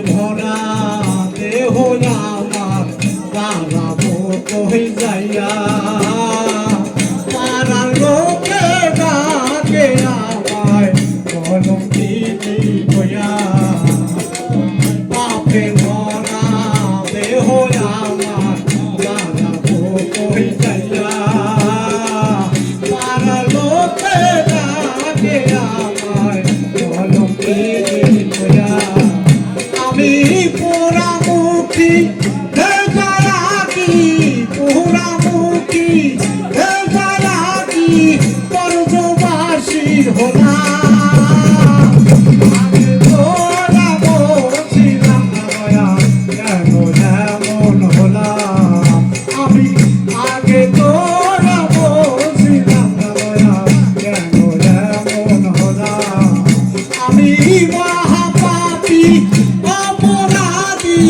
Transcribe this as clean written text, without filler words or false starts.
ভরা দেহ আমার পারাবো কই যাইয়া পাড়ার লোকে ডাকে আমায় কলঙ্কি হইয়া পাপে ভরা দেহ আমার পারাবো কই যাইয়া পাড়ার লোকে ডাকে আমায় কলঙ্কি হইয়া আমি পোড়ামুখী পোড়ামুখী পরজবাসী হলাম আমি তোরা বলছিলাম কেন এমন হলাম আমি আগে তোরা বলছিলাম কেন এমন হলাম আমি মহাপাপী অপরাধী